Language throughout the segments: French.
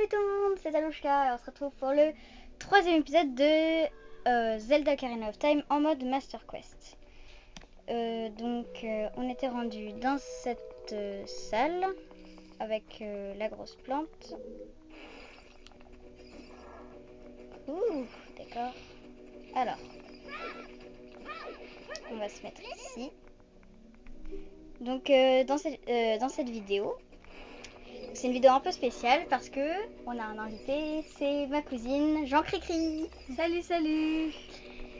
Salut tout le monde, c'est Aloushka et on se retrouve pour le troisième épisode de Zelda Ocarina of Time en mode Master Quest. On était rendu dans cette salle avec la grosse plante. Ouh, d'accord. Alors, on va se mettre ici. Donc dans cette vidéo, c'est une vidéo un peu spéciale parce que on a un invité, c'est ma cousine Jean Cricri. Salut, salut.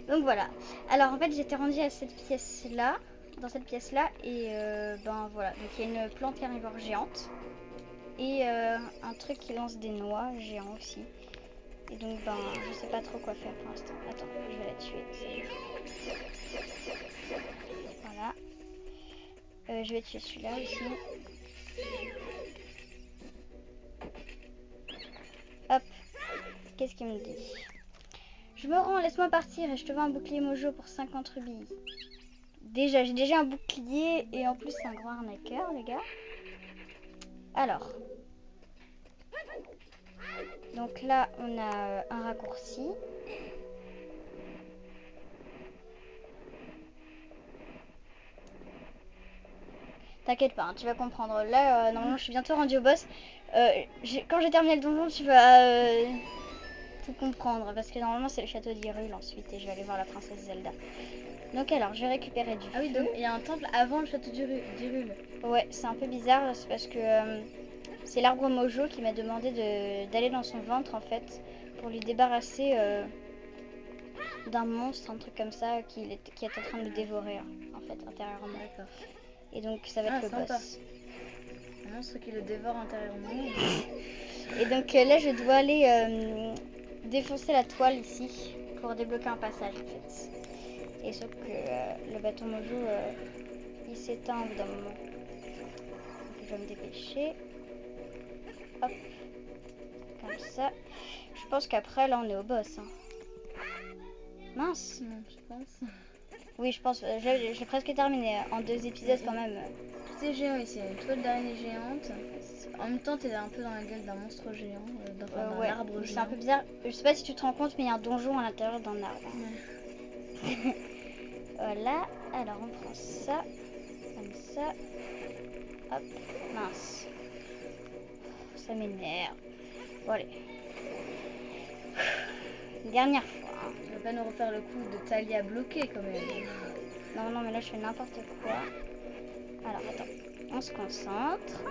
Donc voilà. Alors en fait j'étais rendue à cette pièce là, dans cette pièce là, et ben voilà. Donc il y a une plante carnivore géante et un truc qui lance des noix géants aussi. Et donc ben je sais pas trop quoi faire pour l'instant. Attends, je vais la tuer. Voilà. Je vais tuer celui-là aussi. Hop. Qu'est-ce qu'il me dit? Je me rends, laisse-moi partir et je te vends un bouclier mojo pour 50 rubis. J'ai déjà un bouclier et en plus c'est un grand arnaqueur, les gars. Alors. Donc là, on a un raccourci. T'inquiète pas, hein, tu vas comprendre. Là, normalement, je suis bientôt rendue au boss. Quand j'ai terminé le donjon, tu vas tout comprendre. Parce que normalement, c'est le château d'Hyrule ensuite. Et je vais aller voir la princesse Zelda. Donc alors, je vais récupérer du feu. Ah oui, donc il y a un temple avant le château d'Hyrule. Ouais, c'est un peu bizarre. C'est parce que c'est l'arbre mojo qui m'a demandé d'aller dans son ventre, en fait. Pour lui débarrasser d'un monstre, un truc comme ça, qui est en train de le dévorer, en fait, intérieurement. D'accord. Et donc ça va être le sympa. boss. Un monstre qui le dévore intérieurement. Et donc là je dois aller défoncer la toile ici pour débloquer un passage en fait. Et sauf que le bâton mojo il s'éteint au bout d'un moment. Donc je vais me dépêcher. Hop. Comme ça. Je pense qu'après là on est au boss. Hein. Mince. Non, je pense. Oui je pense. J'ai presque terminé en 2 épisodes quand même. Tout est géant ici, il y a une toile d'araignée géante. En même temps, t'es un peu dans la gueule d'un monstre géant, d'un ouais, arbre géant. C'est un peu bizarre. Je sais pas si tu te rends compte, mais il y a un donjon à l'intérieur d'un arbre. Ouais. Voilà. Alors on prend ça. Comme ça. Hop. Mince. Ça m'énerve. Bon allez. Dernière fois. Hein. Tu vas pas nous refaire le coup de Talia bloqué quand même. Non, mais là je fais n'importe quoi. Alors attends. On se concentre.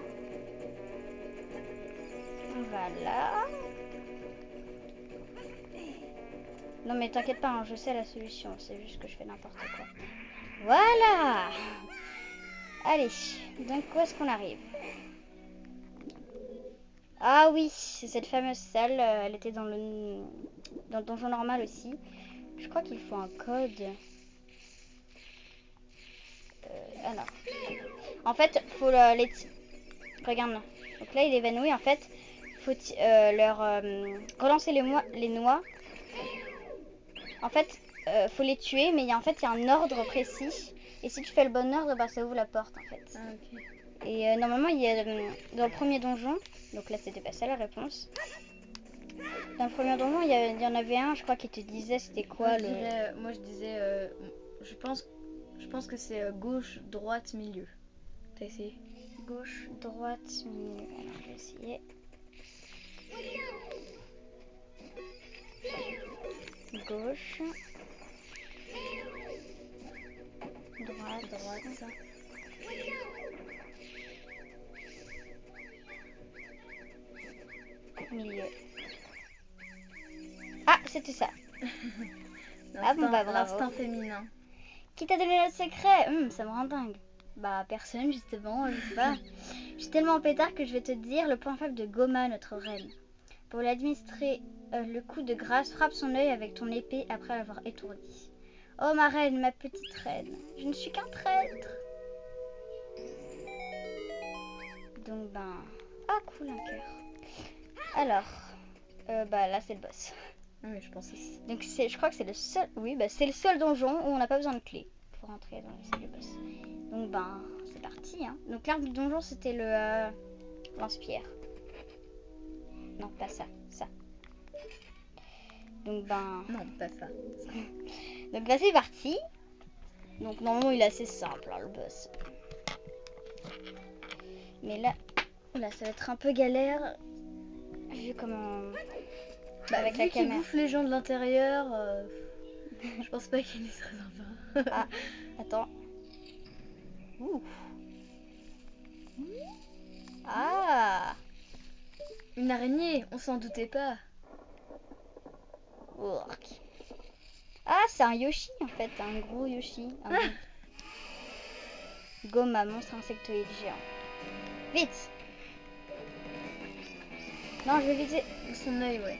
Voilà. Non mais t'inquiète pas, hein, je sais la solution. C'est juste que je fais n'importe quoi. Voilà. Allez. Donc où est-ce qu'on arrive? Ah oui, c'est cette fameuse salle. Elle était dans le donjon normal aussi. Je crois qu'il faut un code. Alors. En fait, faut les... Regarde là. Donc là, il est évanoui. En fait, faut leur relancer les noix. En fait, faut les tuer, mais en fait, il y a un ordre précis. Et si tu fais le bon ordre, bah, ça ouvre la porte en fait. Ah, ok. Et normalement, il y a dans le premier donjon. Donc là, c'était pas ça la réponse. Dans le premier donjon, il y en avait un, je crois, qui te disait c'était quoi moi, je disais, je pense que c'est gauche, droite, milieu. T'as essayé? Gauche, droite, milieu. Alors, je vais essayer. Gauche. Droite. Milieu. Ah, c'était ça. Ah bon, bah bravo. L'instinct féminin. Qui t'a donné le secret? Ça me rend dingue. Bah personne justement, je sais pas. Je suis tellement pétard que je vais te dire le point faible de Goma, notre reine. Pour l'administrer, le coup de grâce, frappe son œil avec ton épée après l'avoir étourdi. Oh ma reine, ma petite reine, je ne suis qu'un traître. Donc ben... Ah cool, un cœur. Alors, bah là c'est le boss. Ah oui, je pense aussi. Donc je crois que c'est le seul... Oui, bah c'est le seul donjon où on n'a pas besoin de clé pour rentrer dans la salle du boss. Donc ben, c'est parti. Hein. Donc l'arbre du donjon, c'était le lance-pierre. Non, pas ça. Ça. Donc, ben... Non, pas ça. Donc, ben, c'est parti. Donc, normalement, il est assez simple, hein, le boss. Mais là, ça va être un peu galère. Vu comment... Bah, avec vu la qu'il caméra. bouffe les gens de l'intérieur, je pense pas qu'il est très sympa. Ah, attends. Ouh. Ah. Une araignée, on s'en doutait pas. Ork. Ah, c'est un Yoshi en fait, un gros Yoshi. Goma, monstre insectoïde géant. Vite. Non, je vais viser. Son œil, ouais.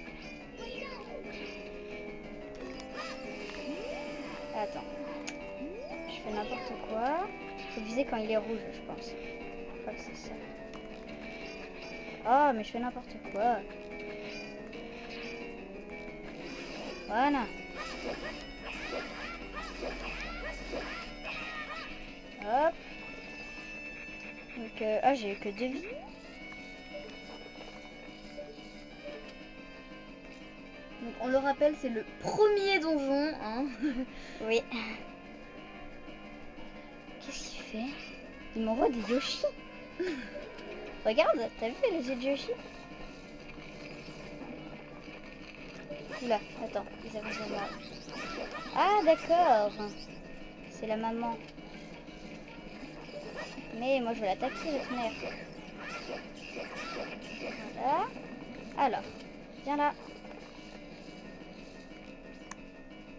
Attends. Je fais n'importe quoi. Faut viser quand il est rouge, je pense. Je crois que c'est ça. Oh, mais je fais n'importe quoi. Voilà. Hop. Donc, ah, j'ai eu que 2 vies. Donc, on le rappelle, c'est le premier donjon, hein. Oui. Qu'est-ce qu'il fait? Il m'envoie des Yoshi. Regarde, t'as vu les yeux de Yoshi? Oula, attends, ils avancent à moi. Ah, d'accord. C'est la maman. Mais moi, je vais l'attaquer, votre mère. Voilà. Alors, viens là.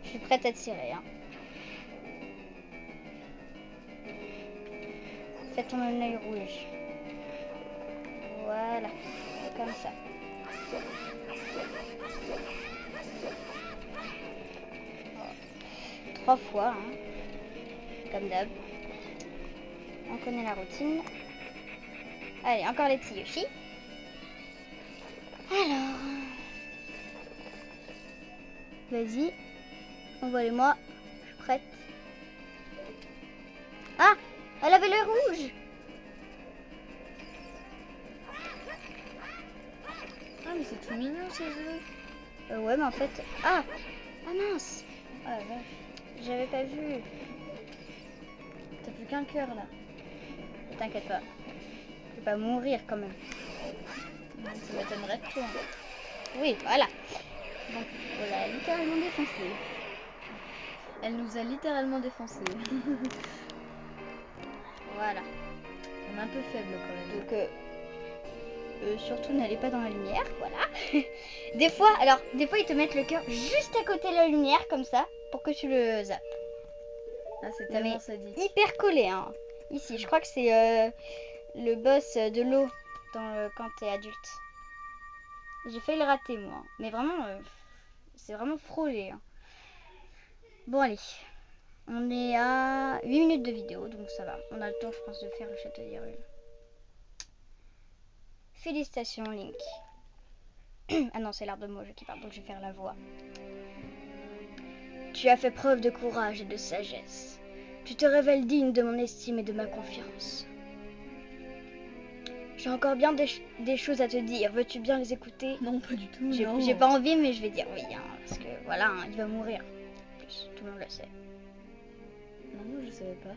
Je suis prête à tirer. Hein. Fais ton œil rouge. Voilà, comme ça. Oh. 3 fois, hein. Comme d'hab. On connaît la routine. Allez, encore les petits Yoshi. Alors, vas-y, envoie-les-moi. Je suis prête. Ah, elle avait l'œil rouge. Ah, mais c'est tout mignon chez eux. Ouais, mais en fait... Ah, ah mince. Ah la vache. J'avais pas vu. T'as plus qu'un cœur là. T'inquiète pas. Je vais pas mourir quand même. Non, ça m'étonnerait de toi. Oui, voilà. Donc, voilà, littéralement défoncé. Elle nous a littéralement défoncé. Voilà. On est un peu faible quand même. Donc, surtout n'allez pas dans la lumière, voilà. des fois, ils te mettent le cœur juste à côté de la lumière, comme ça, pour que tu le zappes. Ah, c'est tellement sadique. Hyper collé, hein. Ici, je crois que c'est le boss de l'eau quand t'es adulte. J'ai failli le rater, moi. Mais vraiment, c'est vraiment frôlé. Hein. Bon, allez. On est à 8 minutes de vidéo, donc ça va. On a le temps, je pense, de faire le château d'Hyrule. Félicitations, Link. Ah non, c'est l'arbre de Mojo qui parle, donc je vais faire la voix. Tu as fait preuve de courage et de sagesse. Tu te révèles digne de mon estime et de ma confiance. J'ai encore bien des choses à te dire. Veux-tu bien les écouter? Non, pas du tout. J'ai pas envie, mais je vais dire oui. Hein, parce que voilà, hein, il va mourir. En plus, tout le monde le sait. Non, je savais pas.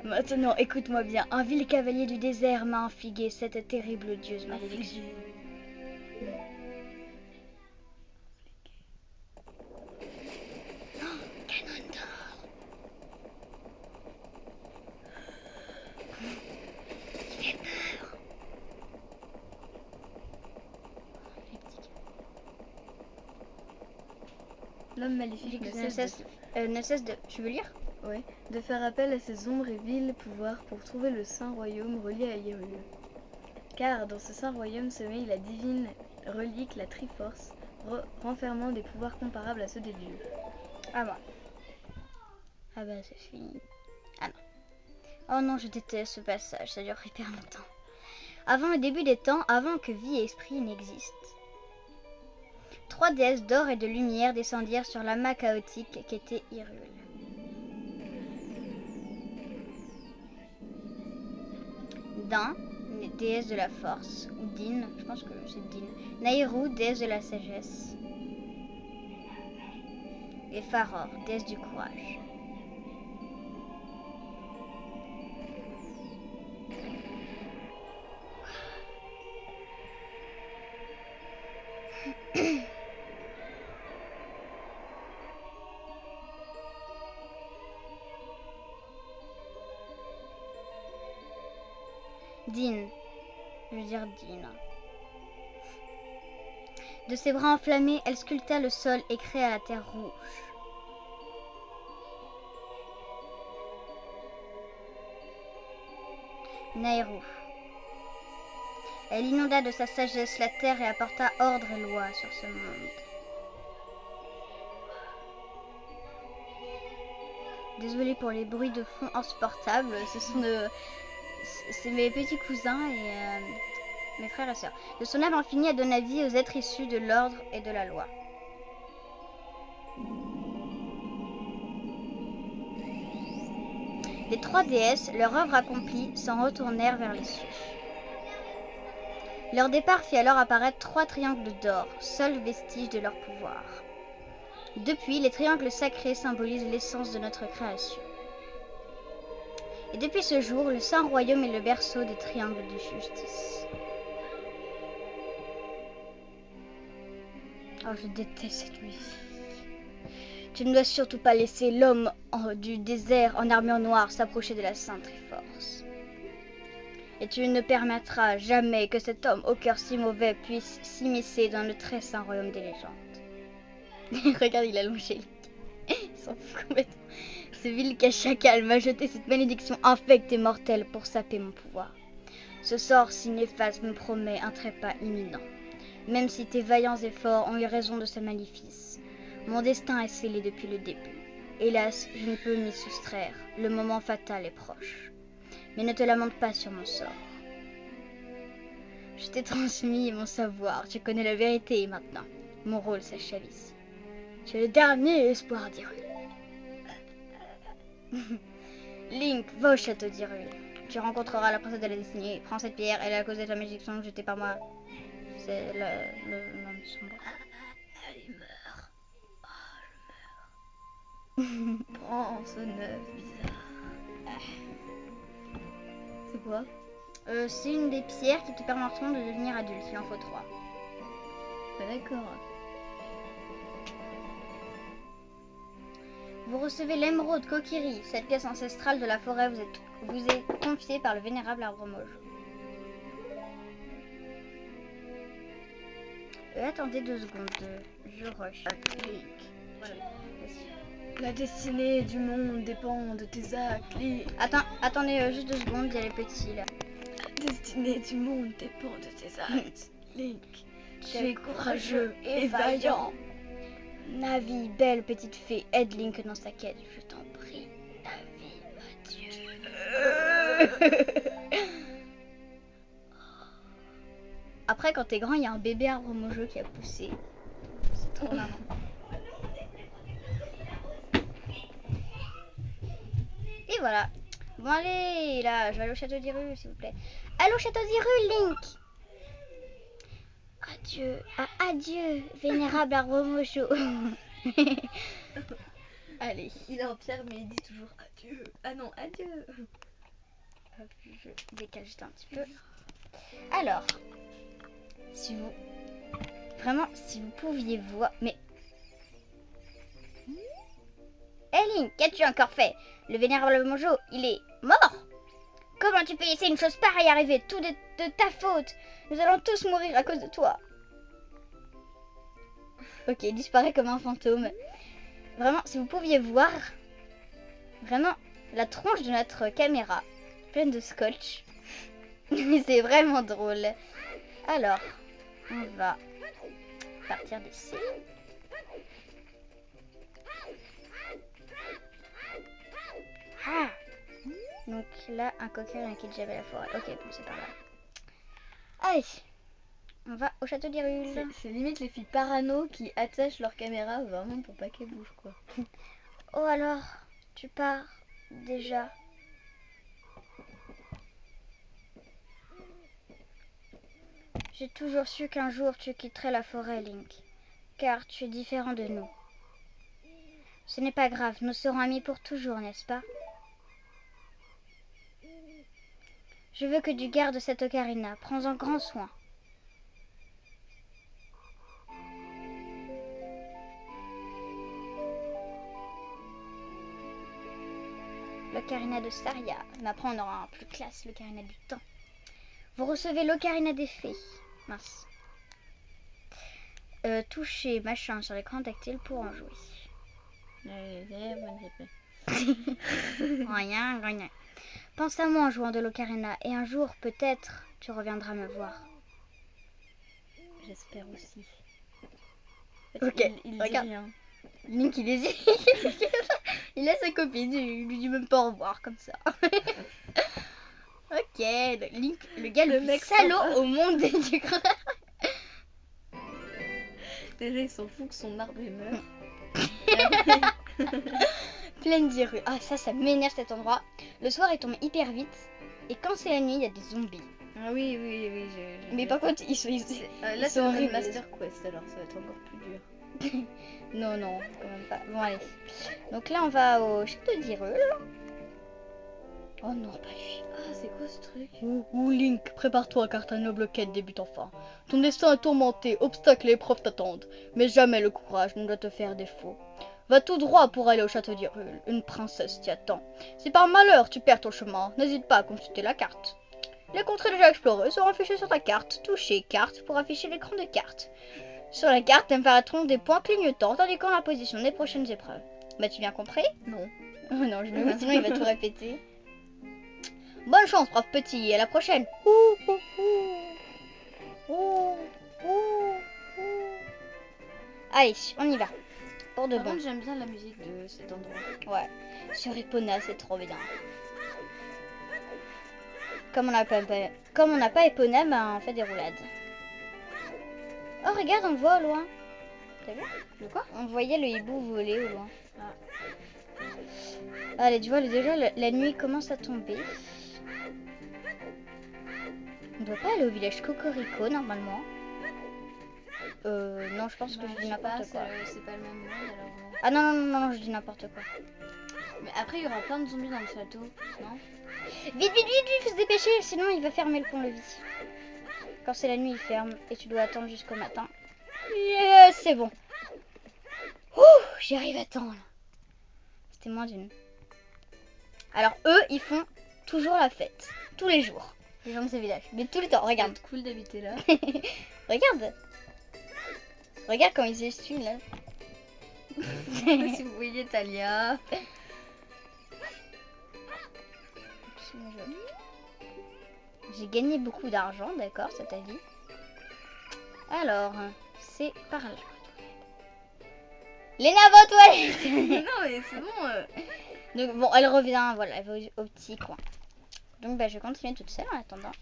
Maintenant, écoute-moi bien. Un vil cavalier du désert m'a infligé cette terrible odieuse malédiction. L'homme maléfique ne cesse de... Tu veux lire? Oui, de faire appel à ses ombres et vils pouvoirs pour trouver le saint royaume relié à Hyrule. Car dans ce saint royaume sommeille la divine relique, la Triforce, renfermant des pouvoirs comparables à ceux des dieux. Ah bah. Ah bah c'est fini. Ah non. Oh non, je déteste ce passage, ça dure hyper longtemps. Avant le début des temps, avant que vie et esprit n'existent. 3 déesses d'or et de lumière descendirent sur l'amas chaotique qu'était Hyrule. D'un, déesse de la force. Ou Din, je pense que c'est Din. Nayru, déesse de la sagesse. Et Faror, déesse du courage. Din. Je veux dire Din. De ses bras enflammés, elle sculpta le sol et créa la terre rouge. Nayru. Elle inonda de sa sagesse la terre et apporta ordre et loi sur ce monde. Désolée pour les bruits de fond insupportables, c'est mes petits cousins et mes frères et sœurs. De son âme infinie, elle donna vie aux êtres issus de l'ordre et de la loi. Les trois déesses, leur œuvre accomplie, s'en retournèrent vers les cieux. Leur départ fit alors apparaître 3 triangles d'or, seul vestige de leur pouvoir. Depuis, les triangles sacrés symbolisent l'essence de notre création. Et depuis ce jour, le Saint Royaume est le berceau des triangles de justice. Oh, je déteste cette musique. Tu ne dois surtout pas laisser l'homme du désert en armure noire s'approcher de la Sainte Triforce. Et tu ne permettras jamais que cet homme au cœur si mauvais puisse s'immiscer dans le très saint royaume des légendes. Regarde, il a longé. Il s'en fout complètement. Ce vil chacal m'a jeté cette malédiction infecte et mortelle pour saper mon pouvoir. Ce sort si néfaste me promet un trépas imminent. Même si tes vaillants efforts ont eu raison de ce maléfice, mon destin est scellé depuis le début. Hélas, je ne peux m'y soustraire. Le moment fatal est proche. Mais ne te lamente pas sur mon sort. Je t'ai transmis mon savoir, tu connais la vérité maintenant. Mon rôle s'achève ici. Tu es le dernier espoir d'Hyrule. Link, va au château d'Hyrule. Tu rencontreras la princesse de la destinée. Prends cette pierre, elle est à cause de ta malédiction jetée par moi. C'est l'homme sombre. Elle meurt. Oh, je meurs. Prends ce neuf bizarre. C'est quoi? C'est une des pierres qui te permettront de devenir adulte. Il en faut 3. Bah, d'accord. Vous recevez l'émeraude Kokiri. Cette pièce ancestrale de la forêt vous est confiée par le vénérable arbre mauve. Attendez 2 secondes. Je rush. Voilà. La destinée du monde dépend de tes actes, Link. Attendez juste 2 secondes, il y a les petits là. La destinée du monde dépend de tes actes, Link. Tu es courageux et vaillant. Navi, belle petite fée, aide Link dans sa quête, je t'en prie. Navi, adieu. Après, quand t'es grand, il y a un bébé arbre mojo qui a poussé. C'est trop marrant. Et voilà. Bon allez, là, je vais aller au château d'Hyrule, s'il vous plaît. Allez au château d'Hyrule, Link. Adieu, adieu, vénérable arbre mojo. Allez. Il est en pierre, mais il dit toujours adieu. Ah non, adieu. Hop, je décale juste un petit peu. Alors, si vous... Vraiment, si vous pouviez voir... Mais... Link, qu'as-tu encore fait? Le vénérable Mojo, il est mort. Comment tu peux laisser une chose pareille arriver? Tout de ta faute. Nous allons tous mourir à cause de toi. Ok, il disparaît comme un fantôme. Vraiment, si vous pouviez voir... Vraiment, la tronche de notre caméra. Pleine de scotch. C'est vraiment drôle. Alors, on va partir d'ici. Ah! Donc là, un coquin et un kid à la forêt. Ok, bon, c'est par là. Allez, on va au château d'Hyrule. C'est limite les filles parano qui attachent leur caméra vraiment pour pas qu'elles bougent, quoi. Oh alors, tu pars déjà? J'ai toujours su qu'un jour tu quitterais la forêt, Link, car tu es différent de nous. Ce n'est pas grave, nous serons amis pour toujours, n'est-ce pas? Je veux que tu gardes cette ocarina, prends-en grand soin. L'ocarina de Saria. Mais après, on aura un plus classe, l'ocarina du temps. Vous recevez l'ocarina des fées. Mince. Touchez machin sur l'écran tactile pour en jouer. Rien, rien. Pense à moi en jouant de l'ocarina et un jour, peut-être, tu reviendras me voir. J'espère aussi. Ok, il regarde. dit rien. Link, il hésite. Il laisse sa copine, il lui dit même pas au revoir comme ça. Ok, donc Link, le gars le plus mec salaud sympa. au monde du coup. Déjà, il s'en fout que son arbre est mort. Pleine d'irrues. Ah, ça m'énerve cet endroit. Le soir, il tombe hyper vite. Et quand c'est la nuit, il y a des zombies. Ah oui, Mais par contre, ils sont là, c'est sont le horribles. Master Quest, alors ça va être encore plus dur. Non, quand même pas. Bon, allez. Donc là, on va au château d'Hyrule. Oh non, pas lui. Ah, c'est quoi ce truc? Ouh, Link, prépare-toi car ta noble quête débute enfin. Ton destin est tourmenté, obstacles et épreuves t'attendent, mais jamais le courage ne doit te faire défaut. Va tout droit pour aller au château d'Hyrule, une princesse t'y attend. Si par malheur tu perds ton chemin, n'hésite pas à consulter la carte. Les contrées déjà explorées seront affichées sur ta carte. Touchez carte pour afficher l'écran de carte. Sur la carte apparaîtront des points clignotants indiquant la position des prochaines épreuves. Bah tu bien compris? Non. Oh non, je me sinon il va tout répéter. Bonne chance, brave petit, et à la prochaine. Allez, on y va. Pour de Par bon. contre, j'aime bien la musique de cet endroit. Ouais, sur Epona, c'est trop bien. Comme on n'a pas Epona, bah, on fait des roulades. Oh, regarde, on le voit au loin. T'as vu? De quoi? On voyait le hibou voler au loin. Ah. Allez, tu vois, déjà, la nuit commence à tomber. On doit pas aller au village Cocorico, normalement. Non, je pense que je dis n'importe quoi. C'est pas le même monde, alors... Ah non, je dis n'importe quoi. Mais après, il y aura plein de zombies dans le château, non? Vite, faut se dépêcher, sinon il va fermer le pont-levis. Quand c'est la nuit, il ferme et tu dois attendre jusqu'au matin. Yes, c'est bon. Ouh, j'y arrive à temps, là. C'était moins d'une. Alors, eux, ils font toujours la fête. Tous les jours. Les gens de ce village. Mais tout le temps, regarde. C'est cool d'habiter là. Regarde. Regarde quand ils essuient, là. Si vous voyez Talia. J'ai gagné beaucoup d'argent, d'accord, cet avis. Alors, c'est par là. Léna va aux toilettes. Non, mais c'est bon. Donc, bon, elle revient, voilà, elle va au petit coin. Donc, bah, je vais continuer toute seule en attendant.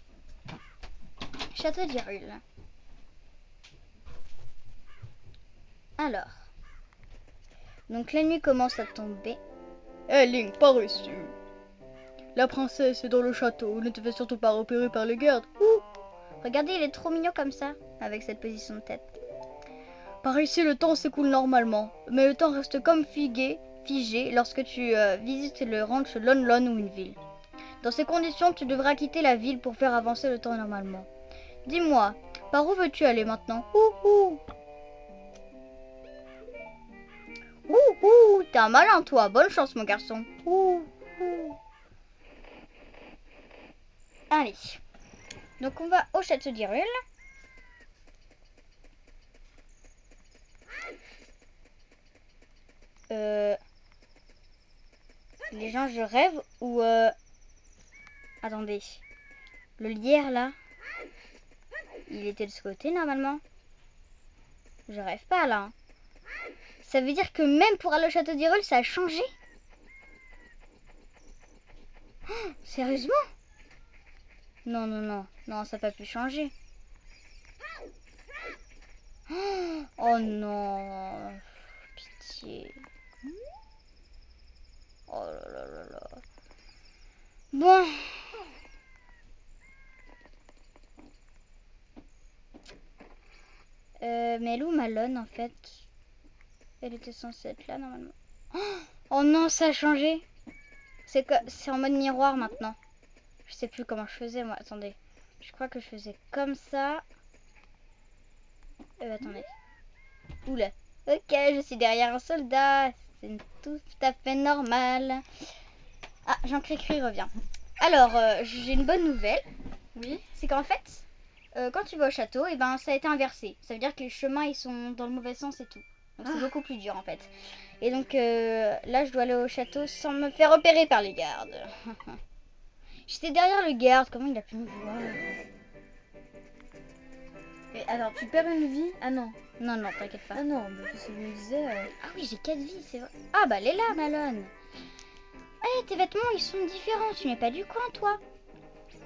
Château d'Hyrule. Alors. Donc, la nuit commence à tomber. Hé Link, par ici. La princesse est dans le château, ne te fais surtout pas repérer par les gardes. Ouh. Regardez, il est trop mignon comme ça, avec cette position de tête. Par ici, le temps s'écoule normalement, mais le temps reste comme figé lorsque tu visites le ranch Lon Lon ou une ville. Dans ces conditions, tu devras quitter la ville pour faire avancer le temps normalement. Dis-moi, par où veux-tu aller maintenant? Ouh. T'es un malin toi, bonne chance mon garçon. Allez, donc on va au château d'Hyrule. Les gens, je rêve ou... Attendez. Le lierre, là, il était de ce côté, normalement. Je rêve pas, là. Ça veut dire que même pour aller au château d'Hyrule, ça a changé? Oh, sérieusement? Non, ça n'a pas pu changer. Oh non. Pitié. Oh là. Bon. Mais elle est où Malone en fait? Elle était censée être là normalement. Oh non, ça a changé. C'est en mode miroir maintenant. Je sais plus comment je faisais moi. Attendez. Je crois que je faisais comme ça. Attendez. Oula. Ok, je suis derrière un soldat. C'est tout à fait normal. Ah, Jean-Cricri revient. Alors, j'ai une bonne nouvelle. Oui. C'est qu'en fait, quand tu vas au château, et ben ça a été inversé. Ça veut dire que les chemins ils sont dans le mauvais sens et tout. Donc c'est beaucoup plus dur en fait. Et donc là, je dois aller au château sans me faire repérer par les gardes. J'étais derrière le garde. Comment il a pu me voir? Et alors, tu perds une vie? Ah non. Non, non, t'inquiète pas. Ah non, parce que je me disais... Ah oui, j'ai 4 vies, c'est vrai. Ah bah elle est là, Malone. Eh, tes vêtements, ils sont différents. Tu n'es pas du coin, toi.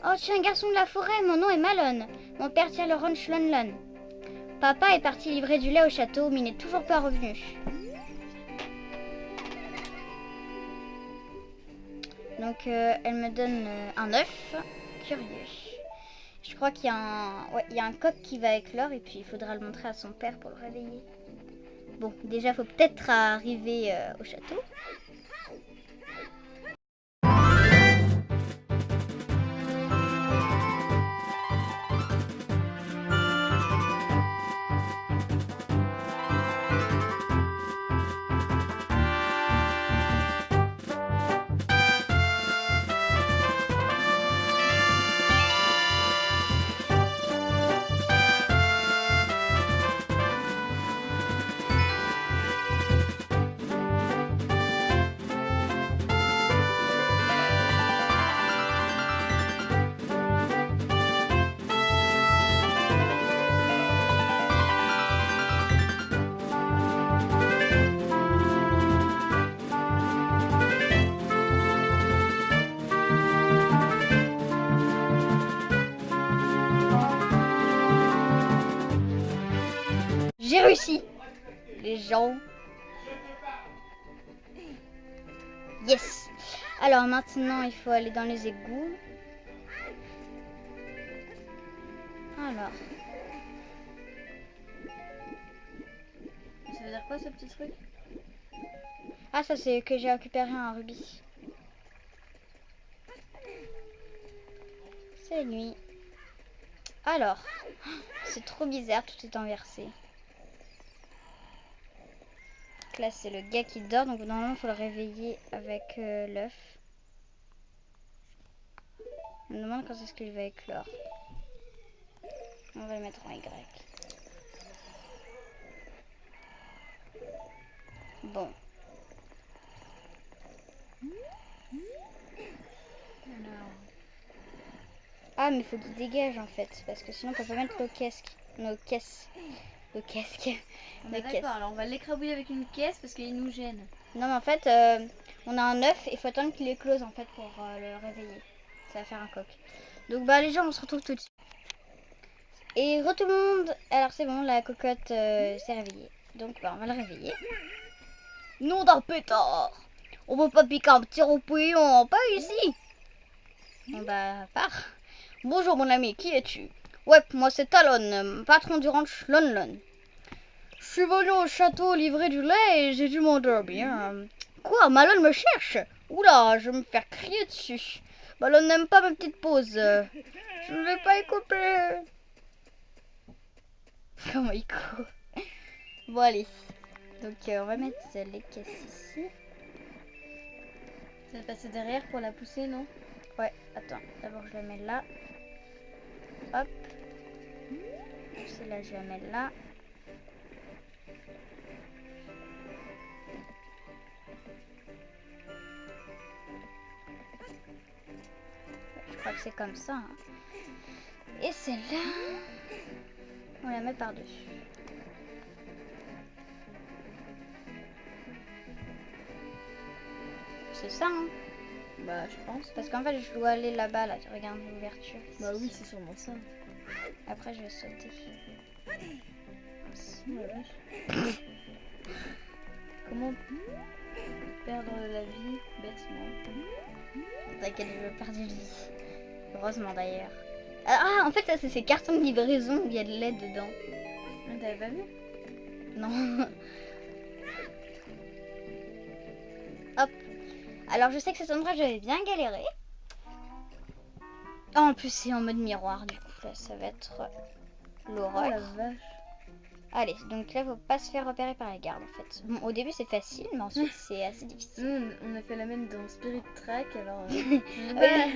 Oh, tu es un garçon de la forêt. Mon nom est Malone. Mon père tient le ranch Lonlon. Papa est parti livrer du lait au château, mais il n'est toujours pas revenu. Donc, elle me donne un œuf. Curieux. Je crois qu'il y a un coq qui va éclore et puis il faudra le montrer à son père pour le réveiller. Bon, déjà, faut peut-être arriver au château. J'ai réussi. Les gens. Yes. Alors maintenant, il faut aller dans les égouts. Alors. Ça veut dire quoi ce petit truc? Ah, ça c'est que j'ai récupéré un rubis. C'est nuit. Alors. C'est trop bizarre, tout est inversé. Là, c'est le gars qui dort, donc normalement, il faut le réveiller avec l'œuf. Je me demande quand est-ce qu'il va éclore. On va le mettre en Y. Bon. Alors... Ah, mais il faut qu'il dégage en fait, parce que sinon, on peut pas mettre nos caisses. Le casque. D'accord, alors on va l'écrabouiller avec une caisse parce qu'il nous gêne. Non, mais en fait, on a un œuf et il faut attendre qu'il éclose en fait pour le réveiller. Ça va faire un coq. Donc, bah, les gens, on se retrouve tout de suite. Et re tout le monde. Alors, c'est bon, la cocotte s'est réveillée. Donc, bah, on va le réveiller. Nom d'un pétard! On peut pas piquer un petit roupillon, pas ici! Bon, bah, part. Bonjour, mon ami, qui es-tu? Ouais, moi c'est Talon, patron du ranch Lonlon. Je suis venu au château livrer du lait et j'ai dû m'endormir. Quoi, Malone me cherche? Oula, je vais me faire crier dessus. Malone n'aime pas mes petites pauses. Je ne vais pas y couper. Comment il court? Bon, allez. Donc, on va mettre les caisses ici. Ça va passer derrière pour la pousser, non? Ouais, attends, d'abord je la mets là. Hop. Celle-là, je la mets là. Je crois que c'est comme ça. Hein. Et celle-là, on la met par-dessus. C'est ça, hein? Bah, je pense. Parce qu'en fait, je dois aller là-bas, là. Regarde l'ouverture. Bah oui, c'est sûrement ça. Après, je vais sauter. Comment perdre la vie bêtement? T'inquiète, je vais perdre une vie. Heureusement, d'ailleurs. Ah, en fait, ça, c'est ces cartons de livraison où il y a de lait dedans. T'avais pas vu? Non. Hop. Alors je sais que cet endroit j'avais bien galéré. Oh, en plus c'est en mode miroir, du coup là ça va être Oh l'horreur. la vache. Allez, donc là faut pas se faire repérer par les gardes en fait. Bon, au début c'est facile, mais ensuite c'est assez difficile. Nous, on a fait la même dans Spirit Track, alors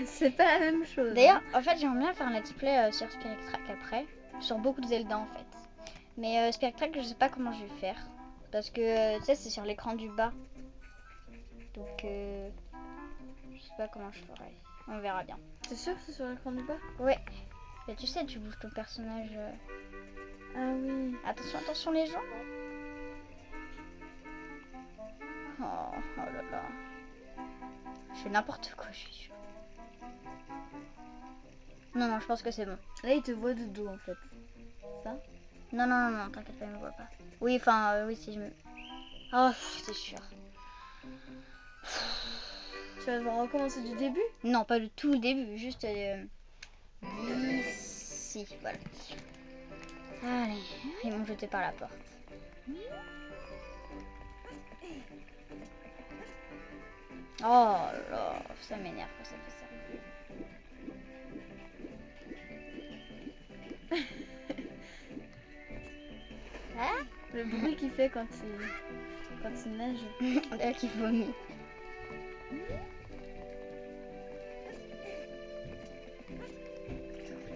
c'est pas la même chose. D'ailleurs, en fait j'aimerais bien faire un let's play sur Spirit Track après, sur beaucoup de Zelda en fait. Mais Spirit Track je sais pas comment je vais faire, parce que tu sais c'est sur l'écran du bas. Donc je sais pas comment je ferai, on verra bien. T'es sûr que c'est sur l'écran du bas? Ouais, bah, tu sais tu bouges ton personnage. Ah oui. Attention, attention les gens. Oh là là. Je fais n'importe quoi, je suis sûre. Non, non, je pense que c'est bon. Là, il te voit de dos en fait. Ça? Non, non, non, non, t'inquiète pas, il me voit pas. Oui, enfin, oui, si je me... Oh, c'est sûr. Tu vas devoir recommencer du début? Non, pas du tout le début, juste ici, voilà. Allez, ils m'ont jeté par la porte. Oh là, ça m'énerve quand ça fait ça. Hein? Le bruit qu'il fait quand il nage. On dirait qu'il vomit.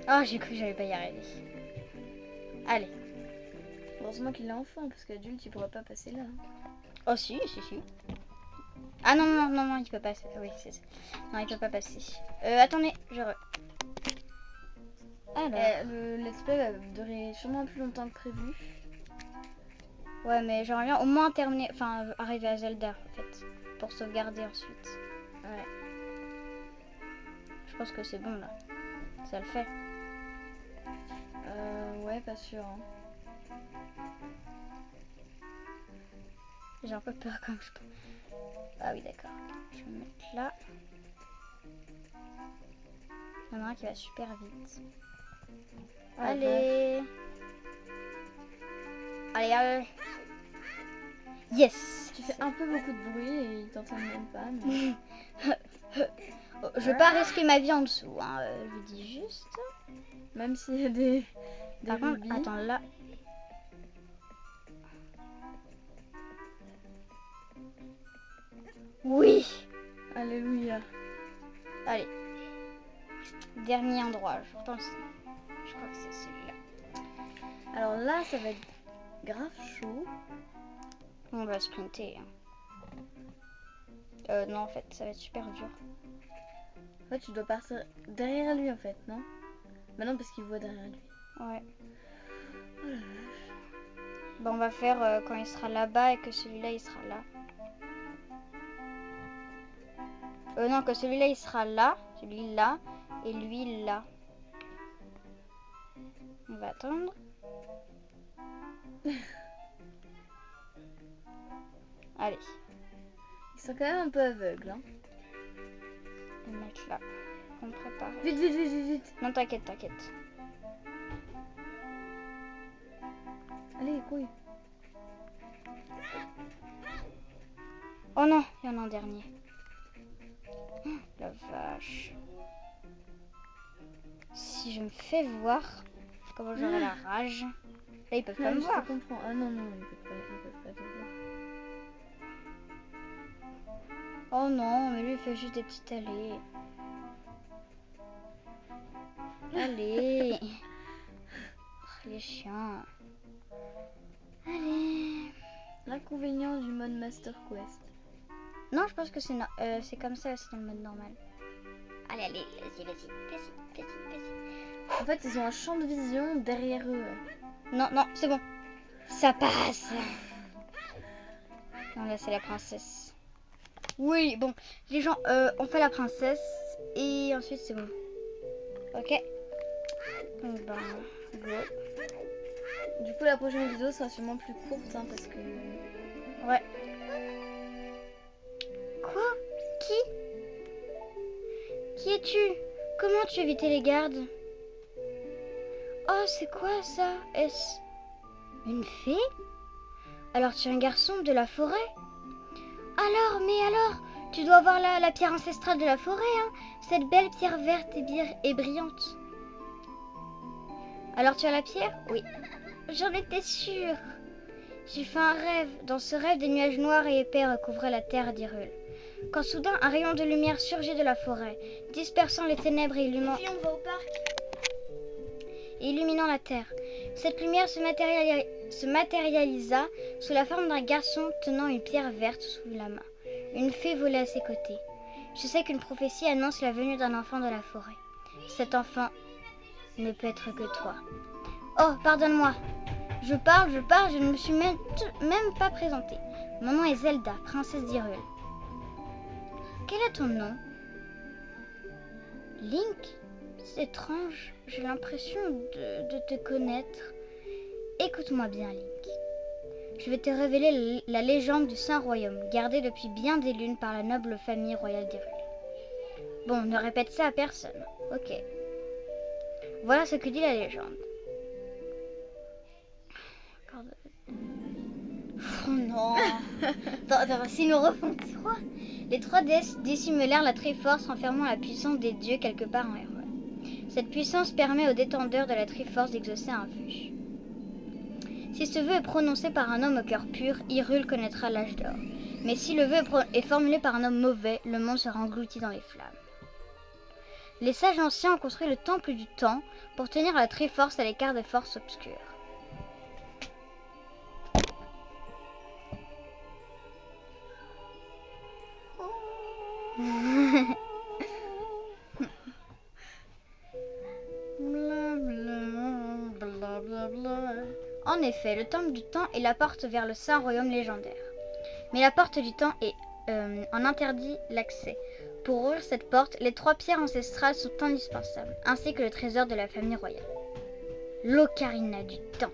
Oh, j'ai cru que j'allais pas y arriver. Allez. Heureusement qu'il est enfant, parce qu'adulte, il pourrait pas passer là. Oh si, si, si. Ah non, non, non, non, il peut pas passer. Oui, c'est ça. Non, il peut pas passer. Attendez, je... Alors... le let's play va durer sûrement plus longtemps que prévu. Ouais, mais j'aimerais bien au moins terminer... Enfin, arriver à Zelda, en fait. Pour sauvegarder ensuite. Ouais. Je pense que c'est bon, là. Ça le fait. Ouais, pas sûr. Hein. J'ai un peu peur comme je peux. Ah oui, d'accord. Je vais me mettre là. Il y en a un qui va super vite. Ah, allez. Allez, allez. Yes. Tu fais un peu beaucoup de bruit et il t'entend même pas. Mais... Je vais pas risquer ma vie en dessous, hein. Je vous dis juste. Même s'il y a des Par contre, rubis. attends, là. Oui. Alléluia. Allez. Dernier endroit, je pense. Je crois que c'est celui-là. Alors là, ça va être grave chaud. On va sprinter. Non, en fait, ça va être super dur. En fait, tu dois partir derrière lui, en fait, non? Bah non, parce qu'il voit derrière lui. Ouais. Bon, on va faire quand il sera là-bas et que celui-là, il sera là. Non, que celui-là, il sera là. Celui-là. Et lui, là. On va attendre. Allez. Ils sont quand même un peu aveugles, hein. On va mettre là. On prépare. Vite, vite, vite, vite, vite. Non, t'inquiète, t'inquiète. Allez, couille. Oh non, il y en a un dernier. Oh, la vache. Si je me fais voir, comment j'aurai la rage. Là, ils peuvent pas me voir. Je comprends. Ah non, non, ils peuvent pas te voir. Oh non, mais lui, il fait juste des petites allées. Allez. Oh, il est chiant. Allez. L'inconvénient du mode Master Quest. Non, je pense que c'est comme ça aussi dans le mode normal. Allez, allez, vas-y, vas-y, vas-y, vas-y, vas-y. En fait, ils ont un champ de vision derrière eux. Non, non, c'est bon. Ça passe. Non, là, c'est la princesse. Oui, bon, les gens, on fait la princesse et ensuite c'est bon. Ok. Donc, ben, go. Du coup, la prochaine vidéo sera sûrement plus courte, hein, parce que... Ouais. Quoi? Qui es-tu? Comment tu as évité les gardes? Oh, c'est quoi ça? Une fée? Alors tu es un garçon de la forêt? Alors, tu dois voir la pierre ancestrale de la forêt, hein? Cette belle pierre verte et brillante. Alors tu as la pierre? Oui. J'en étais sûre. J'ai fait un rêve. Dans ce rêve, des nuages noirs et épais recouvraient la terre d'Hyrule. Quand soudain, un rayon de lumière surgit de la forêt, dispersant les ténèbres et illuminant la terre. Cette lumière se matérialisa sous la forme d'un garçon tenant une pierre verte sous la main. Une fée volait à ses côtés. Je sais qu'une prophétie annonce la venue d'un enfant de la forêt. Cet enfant ne peut être que toi. Oh, pardonne-moi. Je parle, je ne me suis même pas présentée. Mon nom est Zelda, princesse d'Hyrule. Quel est ton nom? Link? C'est étrange, j'ai l'impression de te connaître. Écoute-moi bien, Link. Je vais te révéler la légende du Saint-Royaume, gardée depuis bien des lunes par la noble famille royale d'Hyrule. Bon, ne répète ça à personne. Ok. Voilà ce que dit la légende. Oh non. Attends, si nous refont trois. Les trois déesses dissimulèrent la Triforce, renfermant la puissance des dieux quelque part en Hyrule. Cette puissance permet aux détenteurs de la Triforce d'exaucer un vœu. Si ce vœu est prononcé par un homme au cœur pur, Hyrule connaîtra l'âge d'or. Mais si le vœu est formulé par un homme mauvais, le monde sera englouti dans les flammes. Les sages anciens ont construit le temple du temps pour tenir la Triforce à l'écart des forces obscures. En effet, le temple du temps est la porte vers le Saint-Royaume légendaire. Mais la porte du temps en interdit l'accès. Pour ouvrir cette porte, les trois pierres ancestrales sont indispensables, ainsi que le trésor de la famille royale. L'ocarina du temps.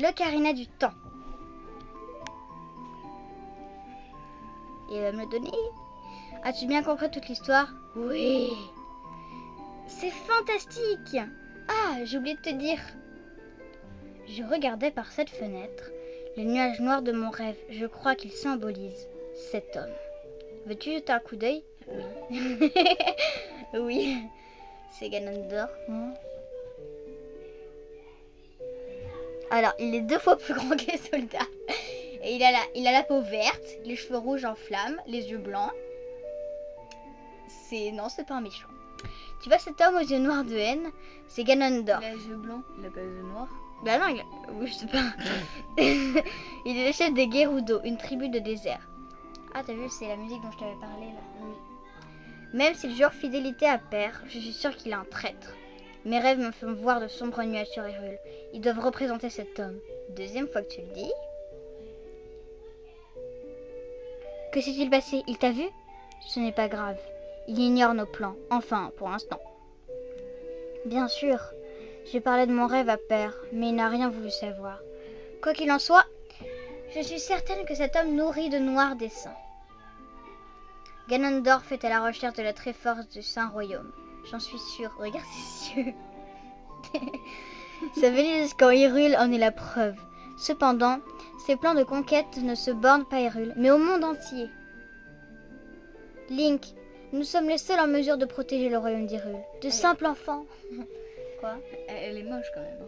L'ocarina du temps. Et elle va me le donner. As-tu bien compris toute l'histoire? Oui. C'est fantastique. Ah, j'ai oublié de te dire. Je regardais par cette fenêtre les nuages noirs de mon rêve. Je crois qu'ils symbolisent cet homme. Veux-tu jeter un coup d'œil? Oui. Oui. C'est Ganondorf. Alors, il est 2 fois plus grand que les soldats. Et il a la peau verte, les cheveux rouges en flammes, les yeux blancs. Non, c'est pas un méchant. Tu vois cet homme aux yeux noirs de haine? C'est Ganondorf. Il a les yeux blancs, il a pas les yeux noirs. Bah non, oui, je sais pas. Il est le chef des Gerudo, une tribu de désert. Ah, t'as vu, c'est la musique dont je t'avais parlé là. Oui. Même s'il jure fidélité à père, je suis sûre qu'il est un traître. Mes rêves me font voir de sombres nuages sur Hyrule. Ils doivent représenter cet homme. Deuxième fois que tu le dis. Que s'est-il passé? Il t'a vu? Ce n'est pas grave. Il ignore nos plans. Enfin, pour l'instant. Bien sûr. J'ai parlé de mon rêve à père, mais il n'a rien voulu savoir. Quoi qu'il en soit, je suis certaine que cet homme nourrit de noirs desseins. Ganondorf est à la recherche de la Triforce du Saint-Royaume. J'en suis sûre. Regarde ses yeux. Sa venue jusqu'en Hyrule en est la preuve. Cependant, ses plans de conquête ne se bornent pas à Hyrule, mais au monde entier. Link, nous sommes les seuls en mesure de protéger le royaume d'Hyrule. De simples enfants. Quoi? Elle est moche quand même.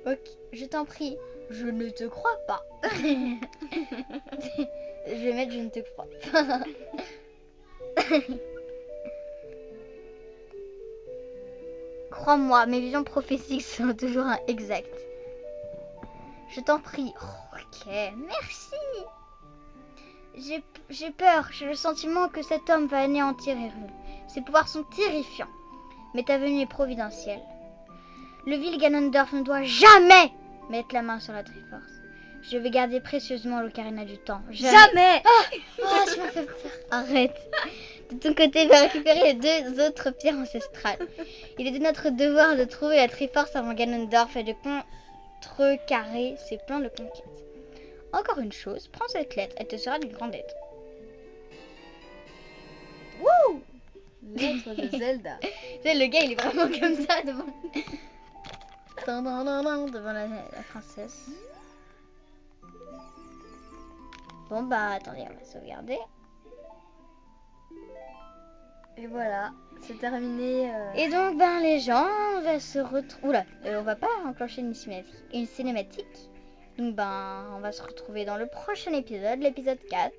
Ok, je t'en prie. Je ne te crois pas. Je vais mettre je ne te crois pas. Crois-moi, mes visions prophétiques sont toujours exactes. Je t'en prie. Oh, ok, merci. J'ai peur. J'ai le sentiment que cet homme va anéantir Hyrule. Ses pouvoirs sont terrifiants. Mais ta venue est providentielle. Le vil Ganondorf ne doit jamais mettre la main sur la Triforce. Je vais garder précieusement l'ocarina du temps. Jamais. Ah, tu m'as fait peur. Arrête. De ton côté, va récupérer les 2 autres pierres ancestrales. Il est de notre devoir de trouver la Triforce avant Ganondorf et de contrecarrer ses plans de conquête. Encore une chose, prends cette lettre, elle te sera d'une grande aide. Wouh! Lettre de Zelda. Le gars, il est vraiment comme ça devant. devant la princesse. Bon bah attendez, on va sauvegarder. Et voilà, c'est terminé. Et donc ben les gens, on va se retrouver. Oula, on va pas enclencher une cinématique. Donc ben on va se retrouver dans le prochain épisode, l'épisode 4.